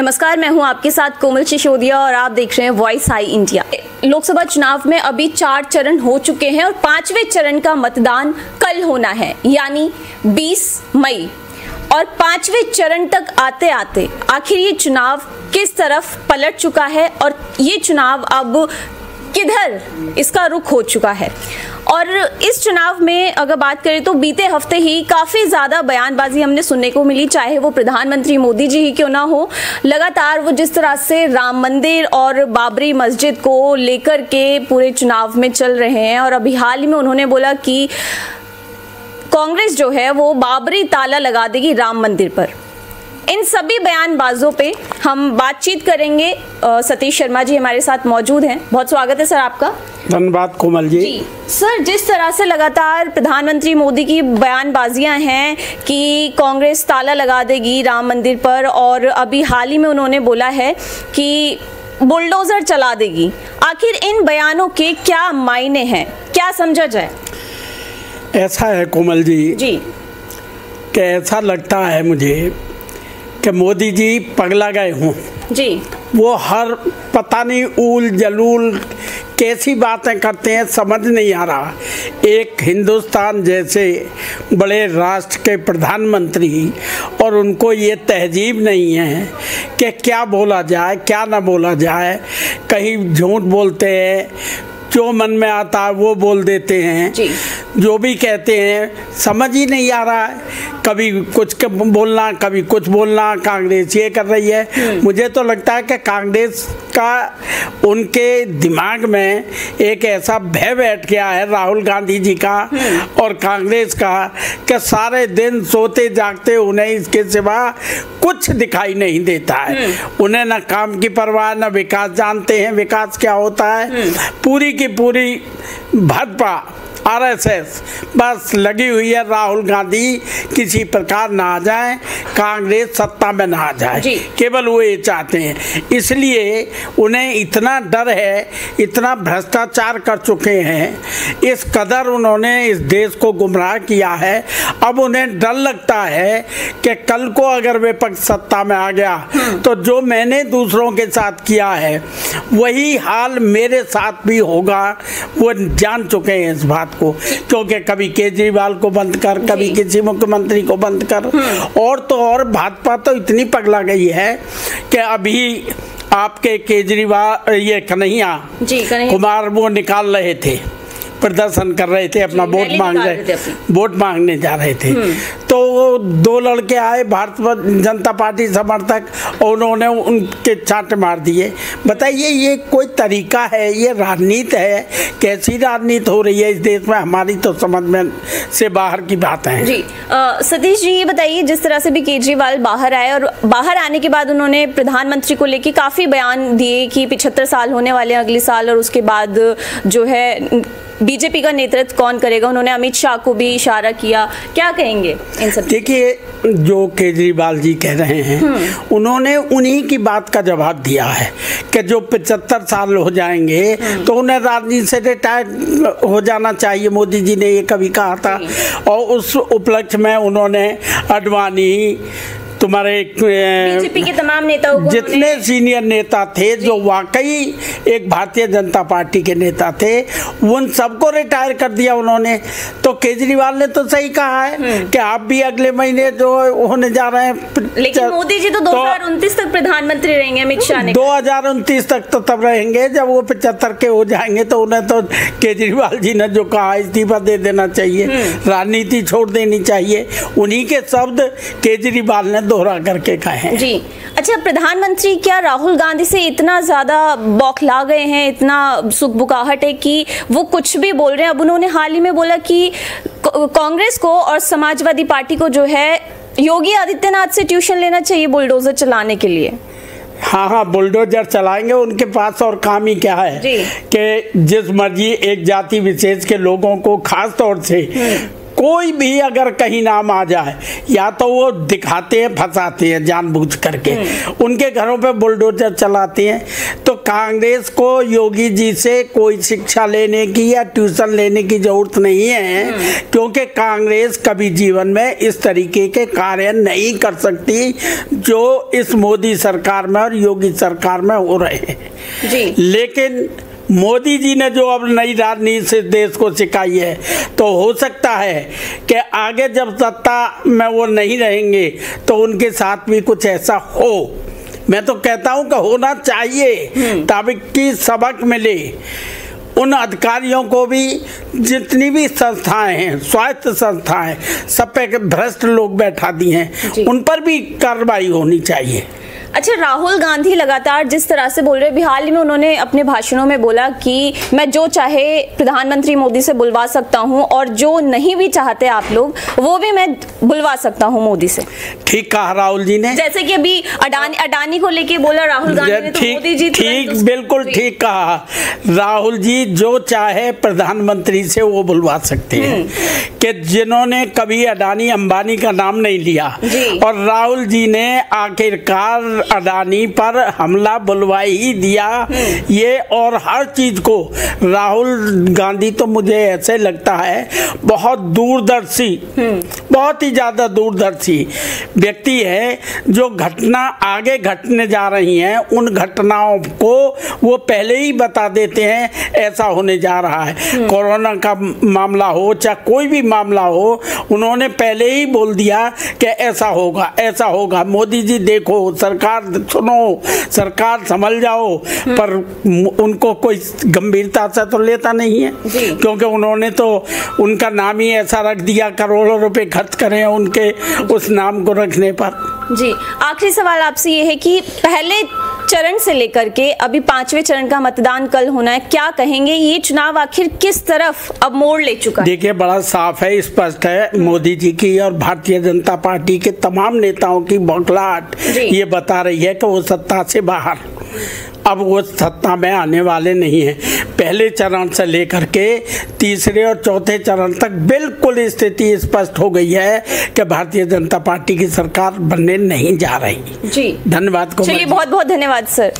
नमस्कार, मैं हूं आपके साथ कोमल सिसोदिया और आप देख रहे हैं वॉइस हाई इंडिया। लोकसभा चुनाव में अभी 4 चरण हो चुके हैं और 5वें चरण का मतदान कल होना है, यानी 20 मई। और 5वें चरण तक आते आते आखिर ये चुनाव किस तरफ पलट चुका है और ये चुनाव अब किधर इसका रुख हो चुका है। और इस चुनाव में अगर बात करें तो बीते हफ्ते ही काफ़ी ज़्यादा बयानबाजी हमने सुनने को मिली, चाहे वो प्रधानमंत्री मोदी जी ही क्यों ना हो। लगातार वो जिस तरह से राम मंदिर और बाबरी मस्जिद को लेकर के पूरे चुनाव में चल रहे हैं, और अभी हाल ही में उन्होंने बोला कि कांग्रेस जो है वो बाबरी ताला लगा देगी राम मंदिर पर। इन सभी बयानबाजों पे हम बातचीत करेंगे। सतीश शर्मा जी हमारे साथ मौजूद हैं। बहुत स्वागत है सर आपका। धन्यवाद कोमल जी। सर, जिस तरह से लगातार प्रधानमंत्री मोदी की बयानबाजियां हैं कि कांग्रेस ताला लगा देगी राम मंदिर पर, और अभी हाल ही में उन्होंने बोला है कि बुलडोजर चला देगी, आखिर इन बयानों के क्या मायने हैं, क्या समझा जाए? ऐसा है कोमल जी कि ऐसा लगता है मुझे कि मोदी जी पगला गए हों जी। वो हर पता नहीं ऊल जलूल कैसी बातें करते हैं, समझ नहीं आ रहा। एक हिंदुस्तान जैसे बड़े राष्ट्र के प्रधानमंत्री, और उनको ये तहजीब नहीं है कि क्या बोला जाए क्या ना बोला जाए। कहीं झूठ बोलते हैं, जो मन में आता है वो बोल देते हैं जी। जो भी कहते हैं समझ ही नहीं आ रहा है। कभी कुछ बोलना कभी कुछ बोलना, कांग्रेस ये कर रही है। मुझे तो लगता है कि कांग्रेस का उनके दिमाग में एक ऐसा भय बैठ गया है राहुल गांधी जी का और कांग्रेस का, कि सारे दिन सोते जागते उन्हें इसके सिवा कुछ दिखाई नहीं देता है। उन्हें न काम की परवाह न विकास, जानते हैं विकास क्या होता है। पूरी की पूरी भाजपा आरएसएस बस लगी हुई है राहुल गांधी किसी प्रकार ना आ जाए, कांग्रेस सत्ता में ना आ जाए, केवल वो ये चाहते हैं। इसलिए उन्हें इतना डर है, इतना भ्रष्टाचार कर चुके हैं, इस कदर उन्होंने इस देश को गुमराह किया है। अब उन्हें डर लगता है कि कल को अगर विपक्ष सत्ता में आ गया तो जो मैंने दूसरों के साथ किया है वही हाल मेरे साथ भी होगा। वो जान चुके हैं इस बात को, क्योंकि कभी केजरीवाल को बंद कर, कभी किसी मुख्यमंत्री को बंद कर, और तो और भाजपा तो इतनी पगला गई है कि अभी आपके केजरीवाल ये कन्हैया कुमार वो निकाल रहे थे, प्रदर्शन कर रहे थे, अपना वोट मांगने जा रहे थे। तो 2 लड़के आए भारतीय जनता पार्टी समर्थक और उन्होंने उनके छांटे मार दिए। बताइए ये कोई तरीका है? ये राजनीति है? कैसी राजनीति हो रही है इस देश में? हमारी तो समझ में से बाहर की बात है जी। सतीश जी ये बताइए, जिस तरह से भी केजरीवाल बाहर आए और बाहर आने के बाद उन्होंने प्रधानमंत्री को लेकर काफी बयान दिए कि 75 साल होने वाले अगले साल, और उसके बाद जो है बीजेपी का नेतृत्व कौन करेगा। उन्होंने अमित शाह को भी इशारा किया, क्या कहेंगे इन सब? देखिए, जो केजरीवाल जी कह रहे हैं उन्होंने उन्हीं की बात का जवाब दिया है कि जो 75 साल हो जाएंगे तो उन्हें राजनीति से रिटायर हो जाना चाहिए। मोदी जी ने ये कभी कहा था, और उस उपलक्ष्य में उन्होंने अडवाणी, तुम्हारे बीजेपी के तमाम नेताओं को, जितने सीनियर नेता थे जो वाकई एक भारतीय जनता पार्टी के नेता थे, उन सबको रिटायर कर दिया उन्होंने। तो केजरीवाल ने तो सही कहा है कि आप भी अगले महीने जो होने जा रहे हैं, लेकिन मोदी जी तो 2029 तक प्रधानमंत्री रहेंगे। अमित शाह ने 2029 तक तो तब रहेंगे जब वो 75 के हो जाएंगे। तो उन्हें तो केजरीवाल जी ने जो कहा इस्तीफा दे देना चाहिए, राजनीति छोड़ देनी चाहिए। उन्हीं के शब्द केजरीवाल ने दोहरा करके कहे जी। अच्छा, प्रधानमंत्री क्या राहुल गांधी से इतना ज्यादा बौखला गए हैं, इतना सुखबुकाहट है कि वो कुछ भी बोल रहे हैं? अब उन्होंने हाल ही में बोला कि कांग्रेस को और समाजवादी पार्टी को जो है योगी आदित्यनाथ से ट्यूशन लेना चाहिए बुलडोजर चलाने के लिए। हाँ, बुलडोजर चलाएंगे, उनके पास और काम ही क्या है कि जिस मर्जी एक जाति विशेष के लोगों को खास तौर से कोई भी अगर कहीं नाम आ जाए, या तो वो दिखाते हैं, फंसाते हैं जानबूझ करके, उनके घरों पे बुलडोजर चलाते हैं। तो कांग्रेस को योगी जी से कोई शिक्षा लेने की या ट्यूशन लेने की जरूरत नहीं है, क्योंकि कांग्रेस कभी जीवन में इस तरीके के कार्य नहीं कर सकती जो इस मोदी सरकार में और योगी सरकार में हो रहे हैं जी। लेकिन मोदी जी ने जो अब नई राजनीति से देश को सिखाई है, तो हो सकता है कि आगे जब सत्ता में वो नहीं रहेंगे तो उनके साथ भी कुछ ऐसा हो। मैं तो कहता हूं कि होना चाहिए, ताकि सबक मिले उन अधिकारियों को भी, जितनी भी संस्थाएं हैं, स्वायत्त संस्थाएं, सब पे भ्रष्ट लोग बैठा दी हैं, उन पर भी कार्रवाई होनी चाहिए। अच्छा, राहुल गांधी लगातार जिस तरह से बोल रहे हैं, हाल ही में उन्होंने अपने भाषणों में बोला कि मैं जो चाहे प्रधानमंत्री मोदी से बुलवा सकता हूं और जो नहीं भी चाहते आप लोग वो भी मैं बुलवा सकता हूं मोदी से। ठीक कहा राहुल जी ने, जैसे कि अभी अडानी को लेके बोला राहुल गांधी ने, तो मोदी जी ठीक बिल्कुल ठीक कहा। राहुल जी जो चाहे प्रधानमंत्री से वो बुलवा सकते हैं, कि जिन्होंने कभी अडानी अंबानी का नाम नहीं लिया, और राहुल जी ने आखिरकार अडानी पर हमला बुलवा ही दिया ये। और हर चीज को राहुल गांधी तो मुझे ऐसे लगता है बहुत दूरदर्शी, बहुत ही ज्यादा दूरदर्शी व्यक्ति है, जो घटना आगे घटने जा रही हैं उन घटनाओं को वो पहले ही बता देते हैं ऐसा होने जा रहा है। कोरोना का मामला हो चाहे कोई भी मामला हो, उन्होंने पहले ही बोल दिया कि ऐसा होगा, ऐसा होगा। मोदी जी देखो, सरकार सुनो, सरकार समझ जाओ, पर उनको कोई गंभीरता से तो लेता नहीं है, क्योंकि उन्होंने तो उनका नाम ही ऐसा रख दिया, करोड़ों रुपए खर्च करें उनके उस नाम को रखने पर। जी, आखिरी सवाल आपसे ये है कि पहले चरण से लेकर के अभी 5वें चरण का मतदान कल होना है, क्या कहेंगे ये चुनाव आखिर किस तरफ अब मोड़ ले चुका है? देखिए, बड़ा साफ है, स्पष्ट है, मोदी जी की और भारतीय जनता पार्टी के तमाम नेताओं की बौखलाहट ये बता रही है कि वो सत्ता से बाहर, अब वो सत्ता में आने वाले नहीं हैं। पहले चरण से लेकर के तीसरे और चौथे चरण तक बिल्कुल स्थिति स्पष्ट हो गई है कि भारतीय जनता पार्टी की सरकार बनने नहीं जा रही। जी, धन्यवाद। चलिए, बहुत बहुत धन्यवाद सर।